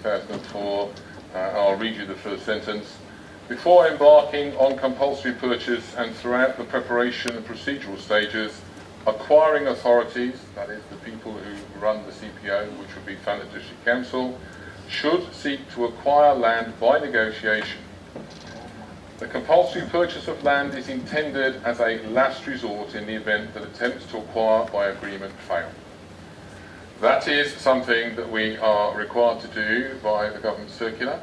2004, I'll read you the first sentence. Before embarking on compulsory purchase and throughout the preparation and procedural stages, acquiring authorities, that is the people who run the CPO, which would be Thanet District Council, should seek to acquire land by negotiation. The compulsory purchase of land is intended as a last resort in the event that attempts to acquire by agreement fail. That is something that we are required to do by the government circular.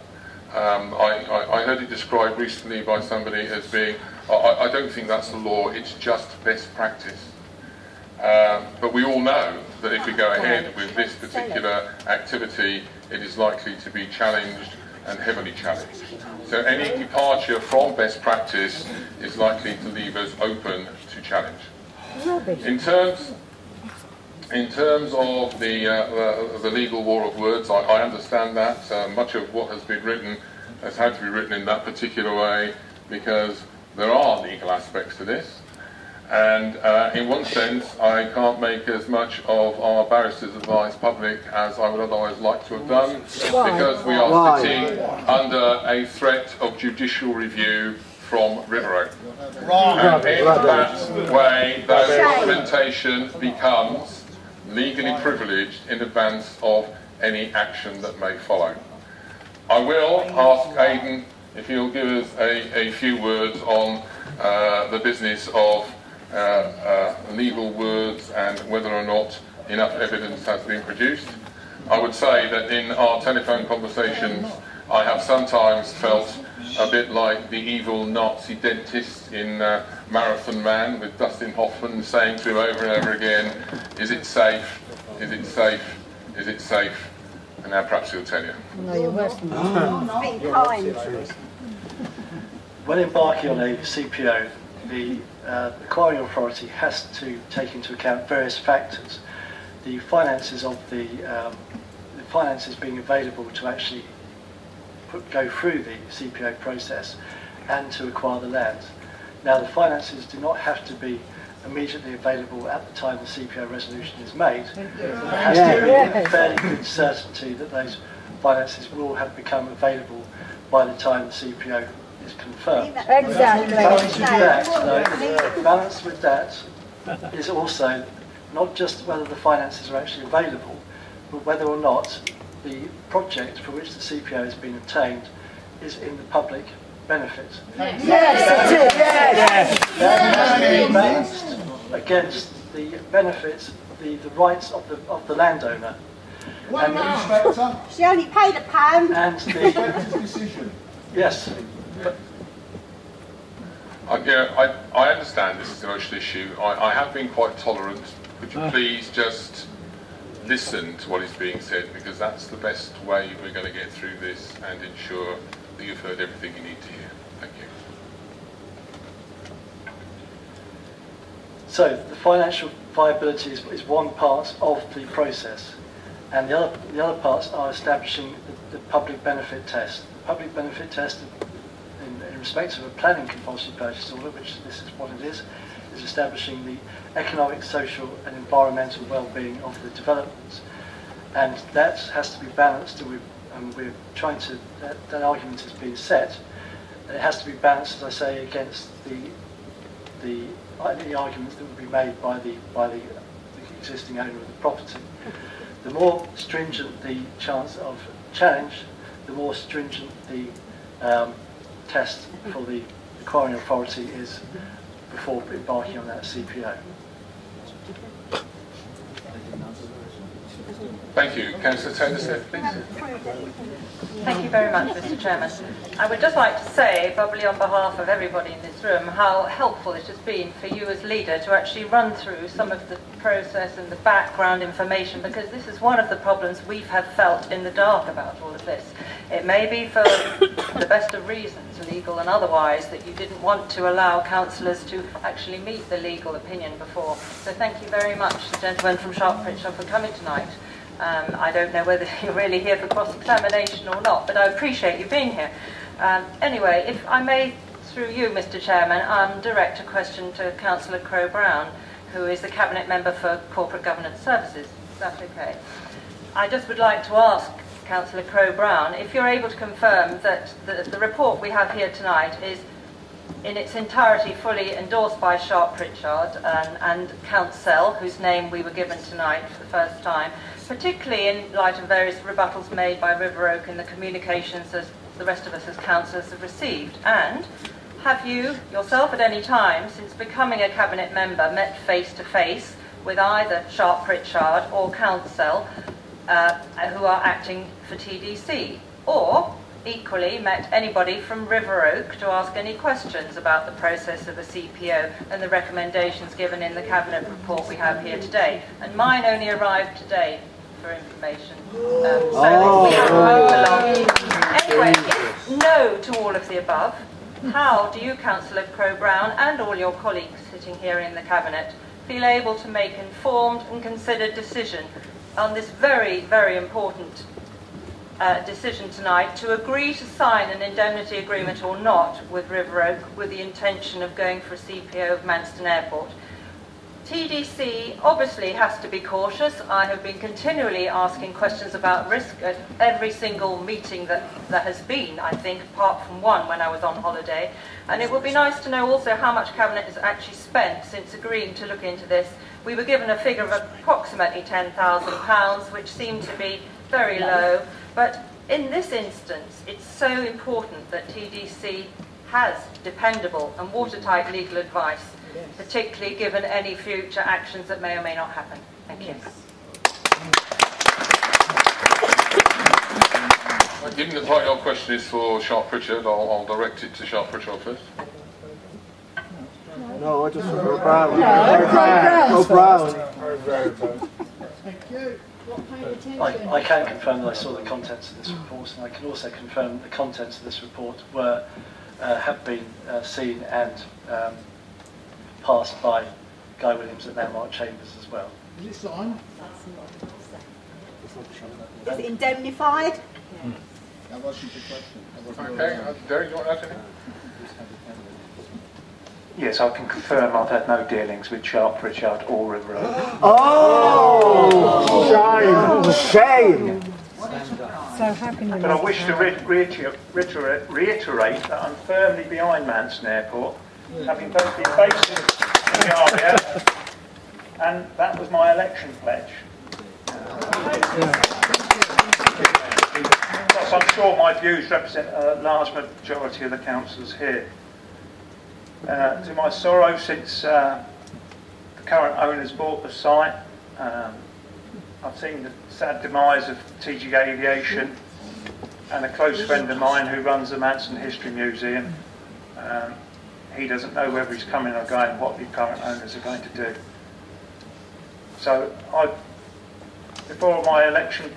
I heard it described recently by somebody as being, I don't think that's the law, it's just best practice. But we all know that if we go ahead with this particular activity, it is likely to be challenged and heavily challenged. So any departure from best practice is likely to leave us open to challenge. In terms of the legal war of words, I understand that. Much of what has been written has had to be written in that particular way because there are legal aspects to this. And in one sense, I can't make as much of our barristers' advice public as I would otherwise like to have done, because we are sitting under a threat of judicial review from RiverOak. And in that way, that documentation becomes legally privileged in advance of any action that may follow. I will ask Aidan if he'll give us a few words on the business of legal words and whether or not enough evidence has been produced. I would say that in our telephone conversations I have sometimes felt a bit like the evil Nazi dentist in Marathon Man with Dustin Hoffman saying to him over and over again, is it safe, is it safe, is it safe? And now perhaps he'll tell you. No, you're worse than that. When embarking on a CPO, the acquiring authority has to take into account various factors. The finances of the finances being available to actually go through the CPO process and to acquire the land. Now, the finances do not have to be immediately available at the time the CPO resolution is made. There has to be a fairly good certainty that those finances will have become available by the time the CPO is confirmed. Exactly. Balance with that is also not just whether the finances are actually available, but whether or not the project for which the CPO has been obtained is in the public benefit. Yes, it is. Yes. That has to be balanced against the benefits, the rights of the landowner. One inspector. She only paid £1. And the decision. yes. I understand this is an emotional issue. I have been quite tolerant. Could you please just listen to what is being said, because that's the best way we're going to get through this and ensure that you've heard everything you need to hear. Thank you. So the financial viability is one part of the process, and the other parts are establishing the public benefit test. The public benefit test, in respect of a planning compulsory purchase order, which this is what it is establishing the economic, social and environmental well-being of the developments. And that has to be balanced, and we're trying to, that argument has been set. It has to be balanced, as I say, against the arguments that would be made by the existing owner of the property. The more stringent the chance of challenge, the more stringent the test for the acquiring authority is before embarking on that CPO. Thank you. Councillor Taylor-Smith, please. Thank you very much, Mr. Chairman. I would just like to say, probably on behalf of everybody in this room, how helpful it has been for you as leader to actually run through some of the process and the background information, because this is one of the problems we have felt in the dark about all of this. It may be for the best of reasons, legal and otherwise, that you didn't want to allow councillors to actually meet the legal opinion before. So thank you very much, gentlemen from Sharpeville, for coming tonight. I don't know whether you're really here for cross-examination or not, but I appreciate you being here. Anyway, if I may, through you, Mr. Chairman, direct a question to Councillor Crowe-Brown, who is the Cabinet Member for Corporate Governance Services. Is that okay? I just would like to ask Councillor Crowe-Brown, if you're able to confirm that the report we have here tonight is in its entirety fully endorsed by Sharp Pritchard and Council, whose name we were given tonight for the first time, particularly in light of various rebuttals made by RiverOak in the communications as the rest of us as councillors have received. And have you yourself at any time since becoming a Cabinet member met face to face with either Sharp Pritchard or Council who are acting for TDC, or equally met anybody from RiverOak to ask any questions about the process of a CPO and the recommendations given in the Cabinet report we have here today? And mine only arrived today for information, so we haven't moved along. Anyway, no to all of the above. How do you, Councillor Crowe-Brown, and all your colleagues sitting here in the Cabinet, feel able to make informed and considered decision on this very, very important decision tonight to agree to sign an indemnity agreement or not with RiverOak with the intention of going for a CPO of Manston Airport? TDC obviously has to be cautious. I have been continually asking questions about risk at every single meeting that has been, I think, apart from one when I was on holiday. And it would be nice to know also how much Cabinet has actually spent since agreeing to look into this. We were given a figure of approximately £10,000, which seemed to be very low. But in this instance, it's so important that TDC has dependable and watertight legal advice, particularly given any future actions that may or may not happen. Thank you. Given the part your question is for Sharp Pritchard, I'll direct it to Sharp Pritchard first. No, I just O'Brien. Thank you. I can confirm that I saw the contents of this report, and I can also confirm that the contents of this report have been seen and passed by Guy Williams at Landmark Chambers as well. Is it signed? Is it indemnified? That wasn't the question. Okay, Derek, do you want to add anything? Yes, I can confirm I've had no dealings with Sharp Pritchard or RiverOak. Oh, shame! So how can you... But I wish to reiterate that I'm firmly behind Manston Airport, having both been based in the area, and that was my election pledge. Plus, I'm sure my views represent a large majority of the councillors here. To my sorrow, since the current owners bought the site, I've seen the sad demise of TG Aviation, and a close friend of mine who runs the Manston History Museum. He doesn't know whether he's coming or going, what the current owners are going to do. So before my election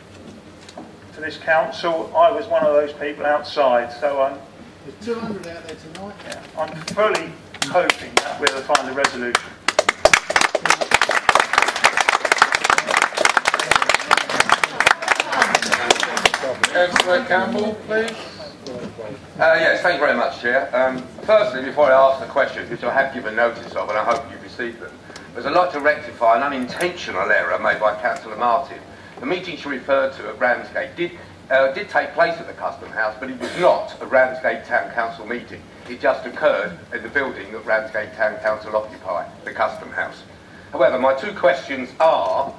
to this council, I was one of those people outside. So There's 200 out there tonight. yeah, I'm fully hoping that we'll find a resolution. Councillor Campbell, please. Yes, thank you very much, Chair. Firstly, before I ask the questions, which I have given notice of, and I hope you've received them, I'd like to rectify an unintentional error made by Councillor Martin. The meeting she referred to at Ramsgate did take place at the Custom House, but it was not a Ramsgate Town Council meeting. It just occurred in the building that Ramsgate Town Council occupy, the Custom House. However, my two questions are,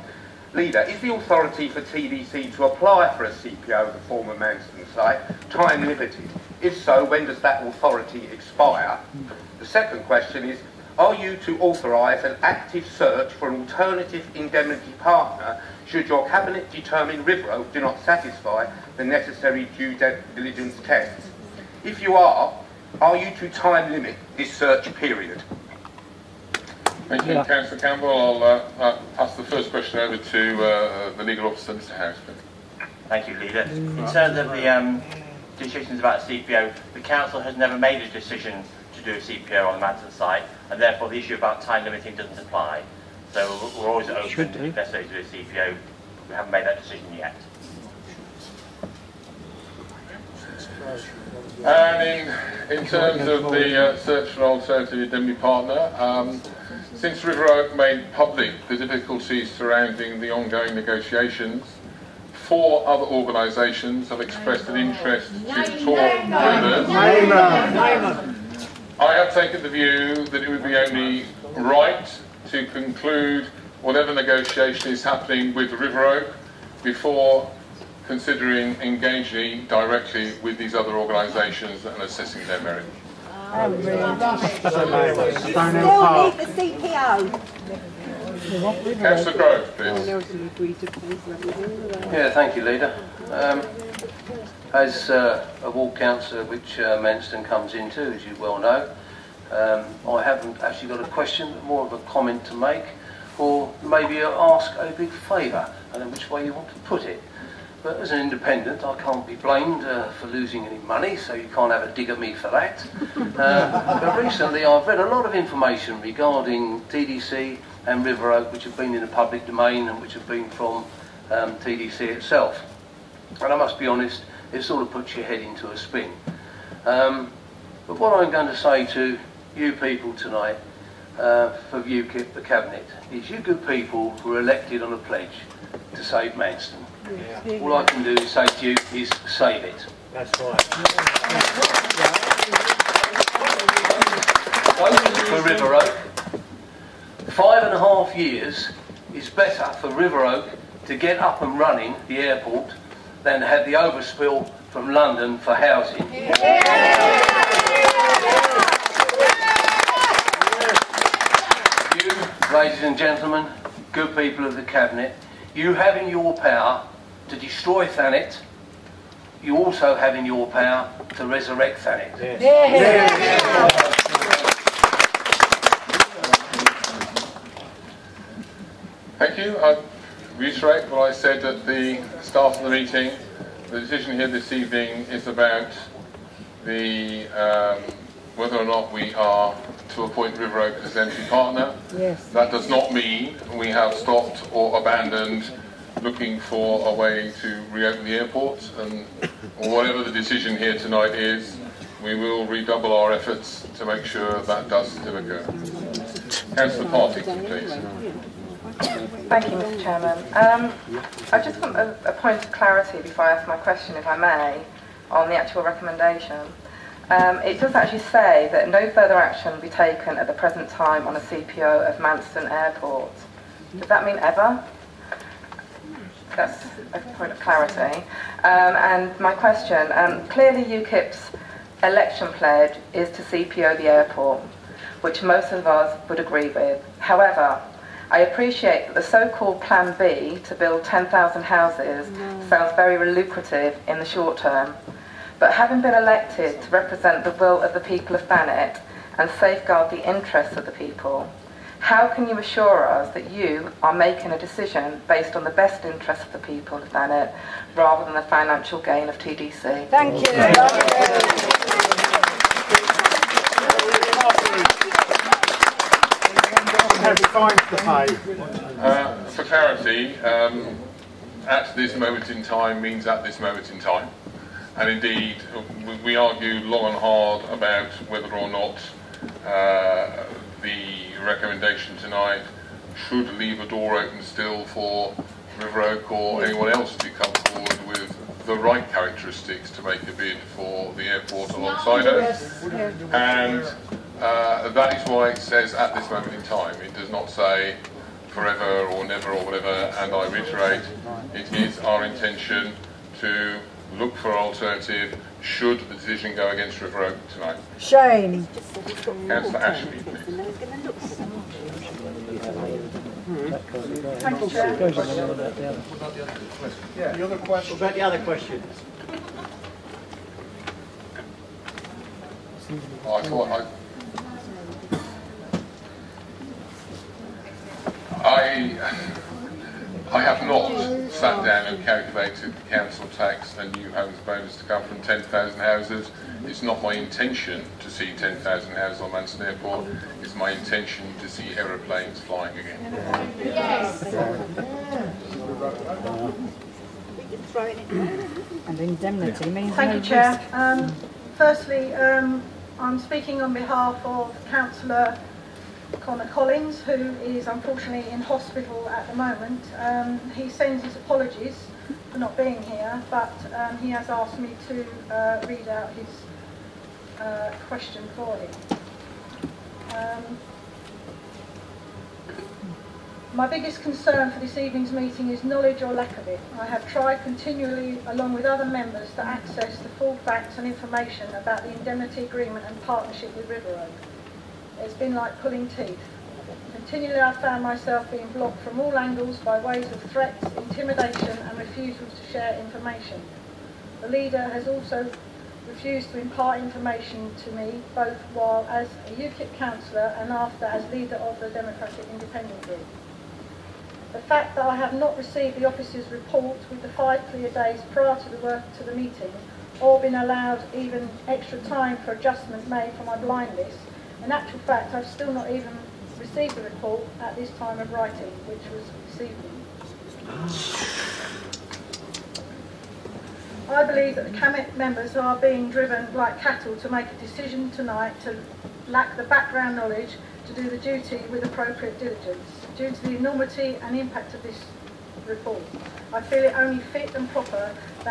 Leader, is the authority for TDC to apply for a CPO of the former Manston site time limited? If so, when does that authority expire? The second question is, are you to authorise an active search for an alternative indemnity partner should your Cabinet determine RiverOak do not satisfy the necessary due diligence tests? If you are you to time limit this search period? Thank you, Councillor Campbell. I'll pass the first question over to the legal officer, Mr. Harris. Thank you, Leader. In terms of the decisions about CPO, the Council has never made a decision to do a CPO on the Manston site, and therefore the issue about time limiting doesn't apply. So we're always open if necessary to do a CPO. We haven't made that decision yet. And in terms of the search for an alternative indemnity partner, since RiverOak made public the difficulties surrounding the ongoing negotiations 4 other organisations have expressed an interest to talk with us. I have taken the view that it would be only right to conclude whatever negotiation is happening with RiverOak before considering engaging directly with these other organisations and assessing their merit. Still need the CPO. Councillor Grove, please. Yeah, thank you, Leader. As a ward councillor which Manston comes into, as you well know, I haven't actually got a question, but more of a comment to make, or maybe ask a big favour, I don't know which way you want to put it. But as an independent, I can't be blamed for losing any money, so you can't have a dig at me for that. But recently I've read a lot of information regarding TDC and RiverOak, which have been in the public domain and which have been from TDC itself. And I must be honest, it sort of puts your head into a spin. But what I'm going to say to you people tonight, for UKIP, the Cabinet, is you good people were elected on a pledge to save Manston. Yeah. All I can do is say to you is save it. That's right. For RiverOak, 5.5 years is better for RiverOak to get up and running the airport than have the overspill from London for housing. You, ladies and gentlemen, good people of the Cabinet, you have in your power to destroy Thanet. You also have in your power to resurrect Thanet. Yes. Thank you. I reiterate what I said at the start of the meeting. The decision here this evening is about the whether or not we are to appoint RiverOak as entry partner. Yes. That does not mean we have stopped or abandoned looking for a way to reopen the airport, and whatever the decision here tonight is, we will redouble our efforts to make sure that does still occur. Councillor Partington, please. Thank you, Mr. Chairman. I just want a point of clarity before I ask my question, if I may, on the actual recommendation. It does actually say that no further action will be taken at the present time on a CPO of Manston Airport. Does that mean ever? That's a point of clarity. And my question, clearly UKIP's election pledge is to CPO the airport, which most of us would agree with. However, I appreciate that the so-called Plan B to build 10,000 houses sounds very lucrative in the short term. But having been elected to represent the will of the people of Thanet and safeguard the interests of the people, how can you assure us that you are making a decision based on the best interests of the people of Thanet rather than the financial gain of TDC? Thank you. For clarity, at this moment in time means at this moment in time. And indeed, we argued long and hard about whether or not the recommendation tonight should leave a door open still for RiverOak or anyone else to come forward with the right characteristics to make a bid for the airport alongside us. And that is why it says at this moment in time. It does not say forever or never or whatever, and I reiterate, it is our intention to look for an alternative should the decision go against RiverOak tonight. Shane. Councillor Ashley, please. Thank you, Chair. The other question. What about the other questions? I thought I have not sat down and calculated the council tax and new homes bonus to come from 10,000 houses. It's not my intention to see 10,000 houses on Manston Airport. It's my intention to see aeroplanes flying again. Yes. And indemnity means Thank no you, Chair. risk. Firstly, I'm speaking on behalf of Councillor Connor Collins, who is unfortunately in hospital at the moment. He sends his apologies for not being here, but he has asked me to read out his question for him. My biggest concern for this evening's meeting is knowledge or lack of it. I have tried continually, along with other members, to access the full facts and information about the indemnity agreement and partnership with RiverOak. It's been like pulling teeth. Continually I found myself being blocked from all angles by ways of threats, intimidation and refusals to share information. The leader has also refused to impart information to me, both while as a UKIP councillor and after as leader of the Democratic Independent Group. The fact that I have not received the officer's report with the 5 clear days prior to the meeting, or been allowed even extra time for adjustment made for my blind list, in actual fact I've still not even received the report at this time of writing, which was this evening. I believe that the Cabinet members are being driven like cattle to make a decision tonight to lack the background knowledge to do the duty with appropriate diligence. Due to the enormity and impact of this report, I feel it only fit and proper that